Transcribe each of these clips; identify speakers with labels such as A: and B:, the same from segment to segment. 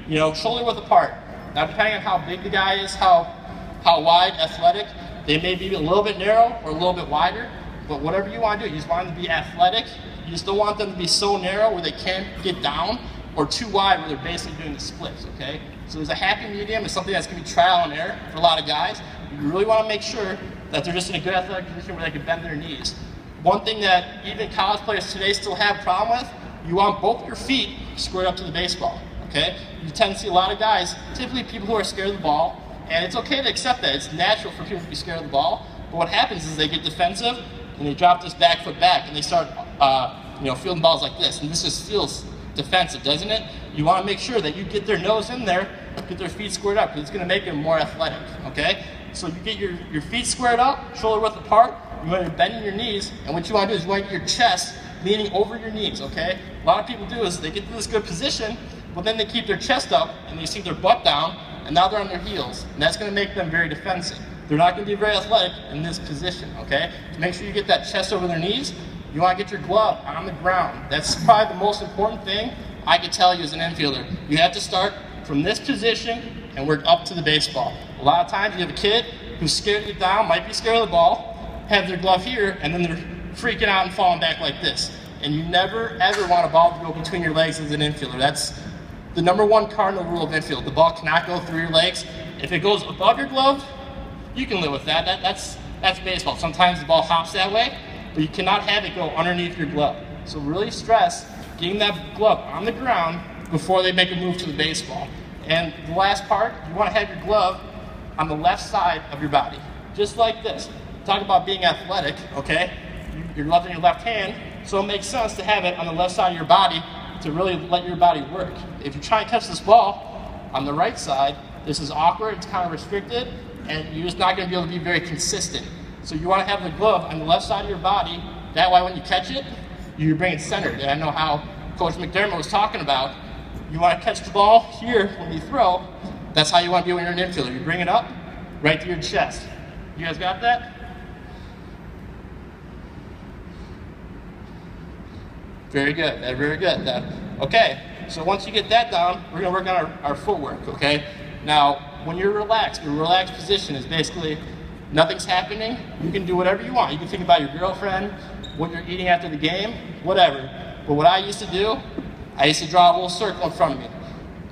A: you know, shoulder width apart. Now, depending on how big the guy is, how wide, athletic, they may be a little bit narrow or a little bit wider, but whatever you want to do, you just want them to be athletic. You just don't want them to be so narrow where they can't get down, or too wide where they're basically doing the splits, okay? So there's a happy medium. It's something that's going to be trial and error for a lot of guys. You really want to make sure that they're just in a good athletic position where they can bend their knees. One thing that even college players today still have a problem with, you want both your feet squared up to the baseball, okay? You tend to see a lot of guys, typically people who are scared of the ball, and it's okay to accept that. It's natural for people to be scared of the ball, but what happens is they get defensive and they drop this back foot back and they start fielding balls like this, and this just feels defensive, doesn't it? You want to make sure that you get their nose in there, get their feet squared up, because it's going to make them more athletic, okay? So you get your feet squared up, shoulder width apart, you want to bend your knees, and what you want to do is you want to get your chest leaning over your knees, okay? A lot of people do is they get to this good position, but then they keep their chest up, and they sink their butt down, and now they're on their heels, and that's going to make them very defensive. They're not going to be very athletic in this position, okay? So make sure you get that chest over their knees. You want to get your glove on the ground. That's probably the most important thing I could tell you as an infielder. You have to start from this position and work up to the baseball. A lot of times you have a kid who's scared to get down, might be scared of the ball, have their glove here, and then they're freaking out and falling back like this. And you never, ever want a ball to go between your legs as an infielder. That's the #1 cardinal rule of infield. The ball cannot go through your legs. If it goes above your glove, you can live with that. That's baseball. Sometimes the ball hops that way, but you cannot have it go underneath your glove. So really stress getting that glove on the ground before they make a move to the baseball. And the last part, you want to have your glove on the left side of your body, just like this. Talk about being athletic, okay? You're left in your left hand, so it makes sense to have it on the left side of your body to really let your body work. If you try and catch this ball on the right side, this is awkward, it's kind of restricted, and you're just not going to be able to be very consistent. So you want to have the glove on the left side of your body, that way when you catch it, you bring it centered. And I know how Coach McDermott was talking about, you want to catch the ball here when you throw, that's how you want to be when you're an infielder. You bring it up right to your chest. You guys got that? Very good, very good. Okay, so once you get that down, we're going to work on our footwork, okay? Now, when you're relaxed, your relaxed position is basically nothing's happening. You can do whatever you want. You can think about your girlfriend, what you're eating after the game, whatever. But what I used to do, I used to draw a little circle in front of me.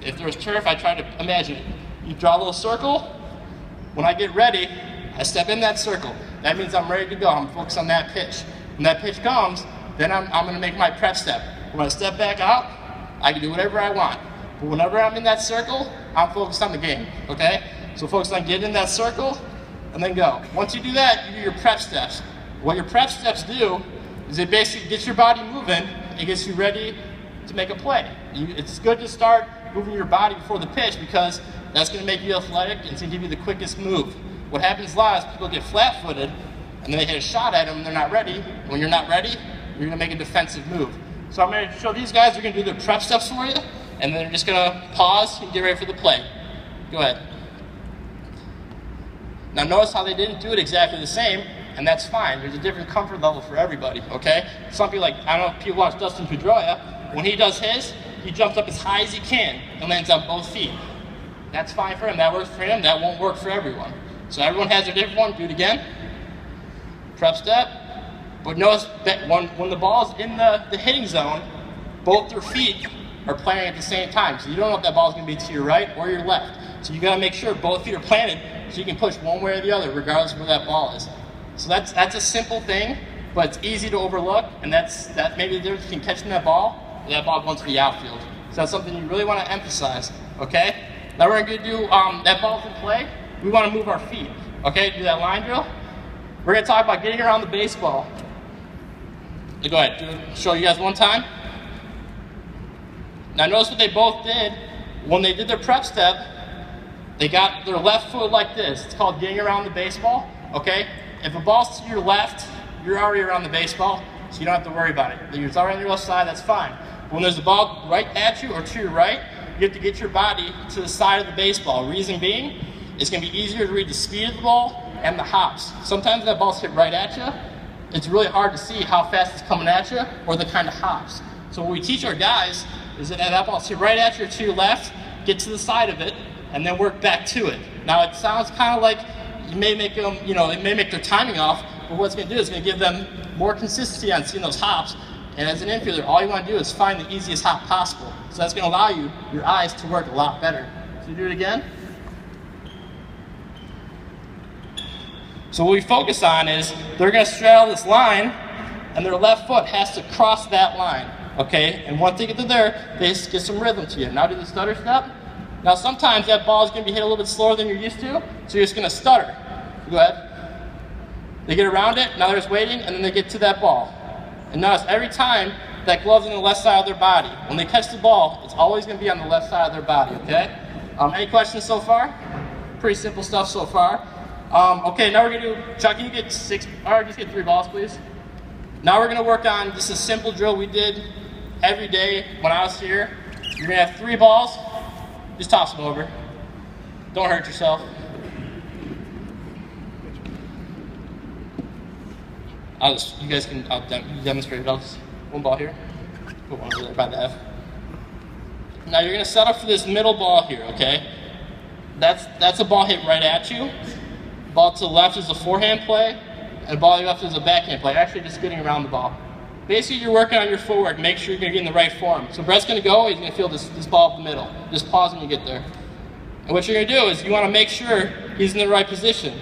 A: If there was turf, I tried to imagine it. You draw a little circle. When I get ready, I step in that circle. That means I'm ready to go. I'm focused on that pitch. When that pitch comes, then I'm going to make my prep step. When I step back out, I can do whatever I want. But whenever I'm in that circle, I'm focused on the game, okay? So focus on getting in that circle, and then go. Once you do that, you do your prep steps. What your prep steps do is it basically gets your body moving, it gets you ready to make a play. It's good to start moving your body before the pitch because that's going to make you athletic and it's going to give you the quickest move. What happens a lot is people get flat-footed and then they hit a shot at them and they're not ready. When you're not ready, you're going to make a defensive move. So I'm going to show these guys, they're going to do their prep steps for you, and then they're just going to pause and get ready for the play. Go ahead. Now notice how they didn't do it exactly the same, and that's fine. There's a different comfort level for everybody, okay? Some people I don't know if people watch Dustin Pedroia, when he does his, he jumps up as high as he can and lands on both feet. That's fine for him, that works for him, that won't work for everyone. So everyone has their different one, do it again. Prep step. But notice that when the ball's in the hitting zone, both your feet are planted at the same time. So you don't know if that ball's going to be to your right or your left. So you got to make sure both feet are planted so you can push one way or the other regardless of where that ball is. So that's a simple thing, but it's easy to overlook, and that's maybe the difference between catching that ball and that ball going to the outfield. So that's something you really want to emphasize, okay? Now we're going to do that ball's in play. We want to move our feet, okay? Do that line drill. We're going to talk about getting around the baseball. So go ahead, show you guys one time. Now notice what they both did. When they did their prep step, they got their left foot like this. It's called getting around the baseball, okay? If a ball's to your left, you're already around the baseball, so you don't have to worry about it. If it's already on your left side, that's fine. But when there's a ball right at you or to your right, you have to get your body to the side of the baseball. Reason being, it's going to be easier to read the speed of the ball and the hops. Sometimes that ball's hit right at you. It's really hard to see how fast it's coming at you or the kind of hops. So what we teach our guys is that that ball's hit right at you or to your left, get to the side of it, and then work back to it. Now it sounds kind of like you may make them, it may make their timing off, but what it's going to do is going to give them more consistency on seeing those hops. And as an infielder, all you want to do is find the easiest hop possible. So that's going to allow your eyes to work a lot better. So you do it again. So what we focus on is they're going to straddle this line, and their left foot has to cross that line. Okay, and once they get to there, they just get some rhythm to you. Now do the stutter step. Now sometimes that ball is going to be hit a little bit slower than you're used to, so you're just going to stutter. Go ahead. They get around it, now they're just waiting, and then they get to that ball. And notice every time that glove's on the left side of their body. When they catch the ball, it's always going to be on the left side of their body, okay? Any questions so far? Pretty simple stuff so far. Okay, now we're going to do, Chuck, can you get 6, or just get 3 balls, please? Now we're going to work on just a simple drill we did every day when I was here. You're going to have 3 balls. Just toss them over. Don't hurt yourself. You guys can demonstrate it. I'll just, 1 ball here. Put 1 over there by the F. Now you're going to set up for this middle ball here, okay? That's a ball hit right at you. Ball to the left is a forehand play, and ball to the left is a backhand play. Actually, just getting around the ball. Basically, you're working on your footwork. Make sure you're going to get in the right form. So Brett's going to go. He's going to feel this ball up the middle. Just pause when you get there. And what you're going to do is you want to make sure he's in the right position.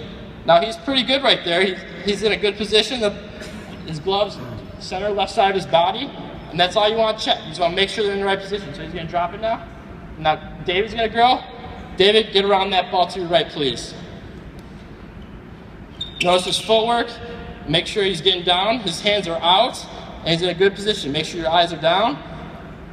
A: Now, he's pretty good right there. He's in a good position. His gloves center left side of his body, and that's all you want to check. You just want to make sure they're in the right position. So he's going to drop it now. Now, David's going to go. David, get around that ball to your right, please. Notice his footwork. Make sure he's getting down. His hands are out, and he's in a good position. Make sure your eyes are down.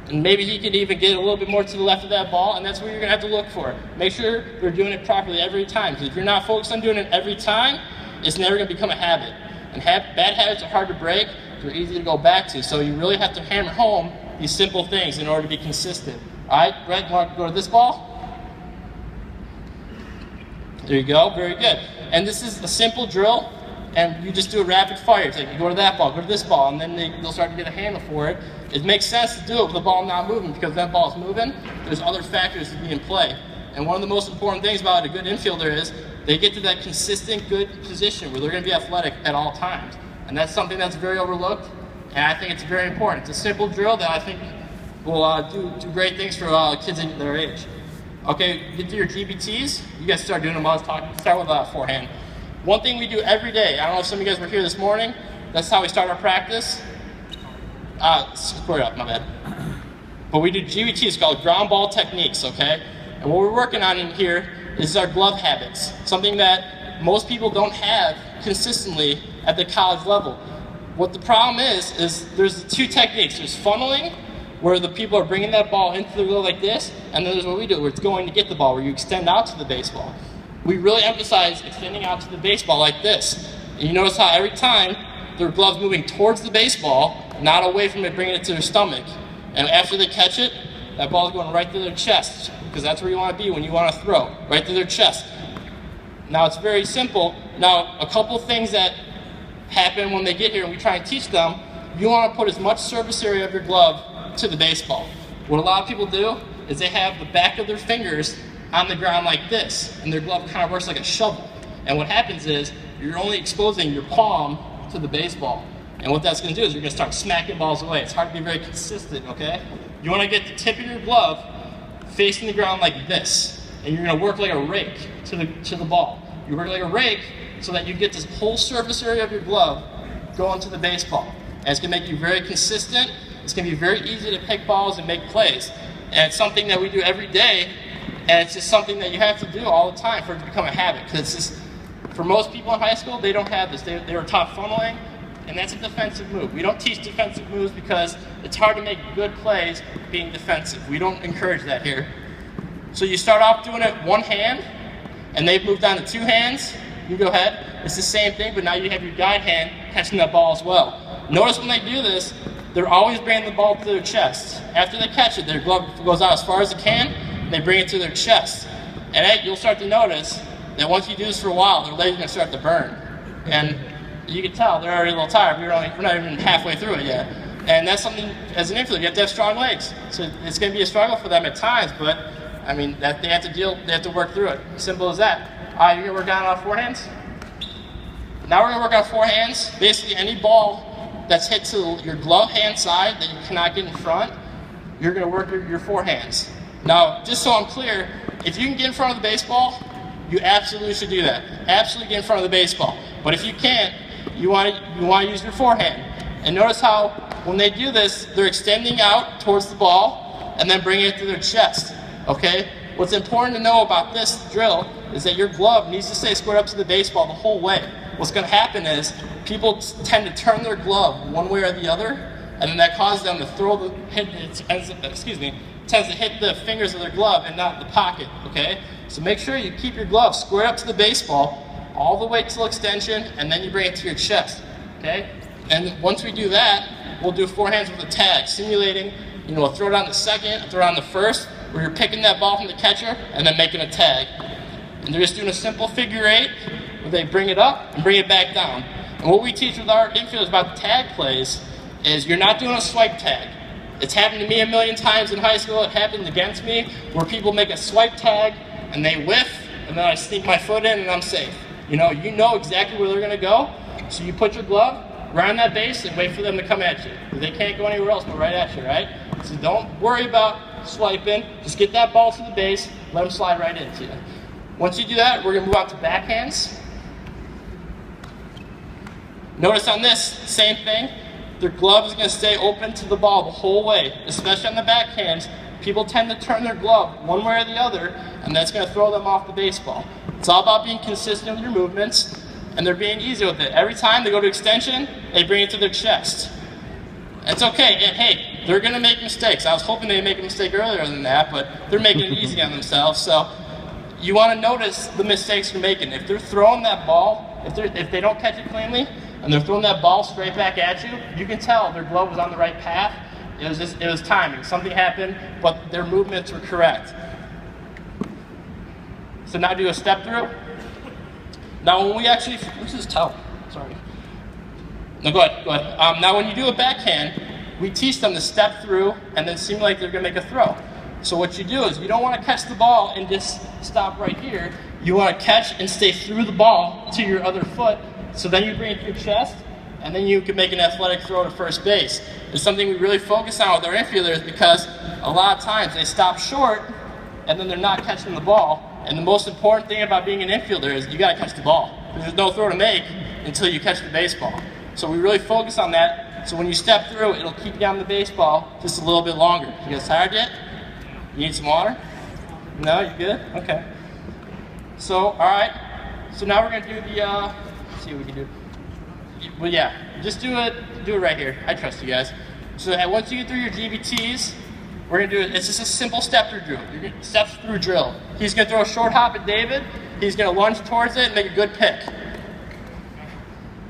A: And maybe he could even get a little bit more to the left of that ball, and that's what you're going to have to look for. Make sure you're doing it properly every time, because if you're not focused on doing it every time, it's never going to become a habit. And bad habits are hard to break. They're easy to go back to. So you really have to hammer home these simple things in order to be consistent. All right, Brett, you want to go to this ball? There you go. Very good. And this is a simple drill, and you just do a rapid fire. It's like you go to that ball, go to this ball, and then they'll start to get a handle for it. It makes sense to do it with the ball not moving, because that ball is moving. There's other factors to be in play. And one of the most important things about a good infielder is they get to that consistent, good position where they're going to be athletic at all times. And that's something that's very overlooked, and I think it's very important. It's a simple drill that I think will do great things for kids in their age. Okay, get to your GBTs. You guys start doing them. I was talking. Start with forehand. One thing we do every day. I don't know if some of you guys were here this morning. That's how we start our practice. Square it up, my bad. But we do GBTs called ground ball techniques. Okay, and what we're working on in here is our glove habits. Something that most people don't have consistently at the college level. What the problem is there's 2 techniques. There's funneling, where the people are bringing that ball into the glove like this, and then there's what we do, where it's going to get the ball, where you extend out to the baseball. We really emphasize extending out to the baseball like this. And you notice how every time their glove's moving towards the baseball, not away from it, bringing it to their stomach. And after they catch it, that ball's going right through their chest, because that's where you want to be when you want to throw, right through their chest. Now, it's very simple. Now, a couple things that happen when they get here and we try and teach them, you want to put as much surface area of your glove to the baseball. What a lot of people do is they have the back of their fingers on the ground like this, and their glove kind of works like a shovel. And what happens is you're only exposing your palm to the baseball. And what that's going to do is you're going to start smacking balls away. It's hard to be very consistent, okay? You want to get the tip of your glove facing the ground like this, and you're going to work like a rake to the ball. You work like a rake so that you get this whole surface area of your glove going to the baseball. And it's going to make you very consistent. It's going to be very easy to pick balls and make plays. And it's something that we do every day, and it's just something that you have to do all the time for it to become a habit. Because it's just, for most people in high school, they don't have this. They were taught funneling, and that's a defensive move. We don't teach defensive moves because it's hard to make good plays being defensive. We don't encourage that here. So you start off doing it one hand, and they've moved on to 2 hands. You go ahead. It's the same thing, but now you have your guide hand catching that ball as well. Notice when they do this, they're always bringing the ball to their chest. After they catch it, their glove goes out as far as it can, and they bring it to their chest. And then you'll start to notice that once you do this for a while, their legs are going to start to burn. And you can tell they're already a little tired. We're not even halfway through it yet. And that's something, as an infielder, you have to have strong legs. So it's going to be a struggle for them at times, but I mean, they have to work through it. Simple as that. All right, you're gonna work on forehands? Now we're gonna work on forehands. Basically, any ball that's hit to your glove hand side that you cannot get in front, you're gonna work your forehands. Now, just so I'm clear, if you can get in front of the baseball, you absolutely should do that. Absolutely get in front of the baseball. But if you can't, you want to use your forehand. And notice how when they do this, they're extending out towards the ball and then bringing it to their chest. Okay? What's important to know about this drill is that your glove needs to stay squared up to the baseball the whole way. What's going to happen is people tend to turn their glove one way or the other, and then that causes them to tends to hit the fingers of their glove and not the pocket. Okay? So make sure you keep your glove squared up to the baseball all the way till extension, and then you bring it to your chest. Okay? And once we do that, we'll do forehands with a tag, simulating, a throw it on the second, a throw it on the first, where you're picking that ball from the catcher and then making a tag. And they're just doing a simple figure eight where they bring it up and bring it back down. And what we teach with our infielders about the tag plays is you're not doing a swipe tag. It's happened to me a million times in high school. It happened against me where people make a swipe tag and they whiff, and then I sneak my foot in and I'm safe. You know exactly where they're going to go, so you put your glove right on that base and wait for them to come at you. They can't go anywhere else but right at you, right? So don't worry about swiping. Just get that ball to the base, let them slide right into you. Once you do that, we're going to move on to backhands. Notice on this, same thing. Their glove is going to stay open to the ball the whole way, especially on the backhands. People tend to turn their glove one way or the other, and that's going to throw them off the baseball. It's all about being consistent with your movements, and they're being easy with it. Every time they go to extension, they bring it to their chest. It's okay. Hey, they're going to make mistakes. I was hoping they'd make a mistake earlier than that, but they're making it easy on themselves. So you want to notice the mistakes you're making. If they're throwing that ball, if they don't catch it cleanly, and they're throwing that ball straight back at you, you can tell their glove was on the right path. It was timing. Something happened, but their movements were correct. So now do a step through. Now when we actually, what's this towel? Sorry. No, go ahead. Now when you do a backhand, we teach them to step through and then simulate they're going to make a throw. So what you do is you don't want to catch the ball and just stop right here. You want to catch and stay through the ball to your other foot. So then you bring it to your chest, and then you can make an athletic throw to first base. It's something we really focus on with our infielders because a lot of times they stop short and then they're not catching the ball. And the most important thing about being an infielder is you got to catch the ball. There's no throw to make until you catch the baseball. So we really focus on that. So when you step through, it'll keep you on the baseball just a little bit longer. You guys tired yet? You need some water? No, you good? Okay. So, all right. So now we're going to do the, let's see what we can do. Well, yeah, just do it right here. I trust you guys. So once you get through your GBTs, we're going to do it. It's just a simple step through drill. He's going to throw a short hop at David. He's going to lunge towards it and make a good pick.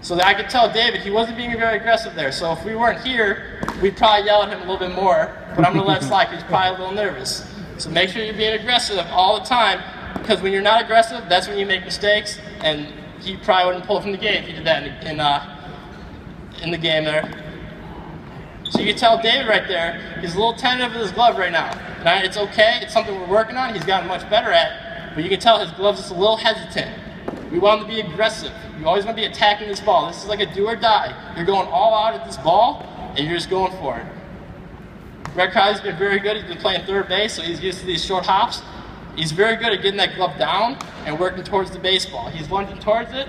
A: So that I could tell David he wasn't being very aggressive there. So if we weren't here, we'd probably yell at him a little bit more. But I'm going to let it slide because he's probably a little nervous. So make sure you're being aggressive all the time, because when you're not aggressive, that's when you make mistakes. And he probably wouldn't pull from the game if he did that in the game there. So you can tell David right there, he's a little tentative with his glove right now. And it's okay, it's something we're working on, he's gotten much better at, but you can tell his glove's just a little hesitant. We want him to be aggressive. You always want to be attacking this ball. This is like a do or die. You're going all out at this ball, and you're just going for it. Greg Crowley's been very good. He's been playing third base, so he's used to these short hops. He's very good at getting that glove down and working towards the baseball. He's lunging towards it.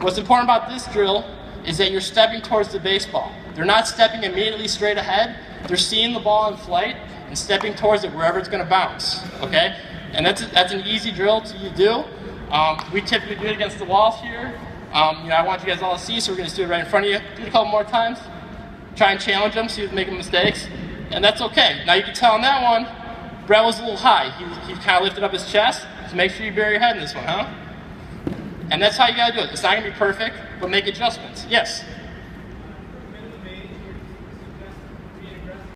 A: What's important about this drill is that you're stepping towards the baseball. They're not stepping immediately straight ahead. They're seeing the ball in flight and stepping towards it wherever it's going to bounce. Okay? And that's an easy drill to do. We typically do it against the walls here. I want you guys all to see, so we're going to do it right in front of you. Do it a couple more times. Try and challenge them, see who's making mistakes. And that's okay. Now you can tell on that one, Brett was a little high. He kind of lifted up his chest. So make sure you bury your head in this one, huh? And that's how you got to do it. It's not going to be perfect, but make adjustments. Yes?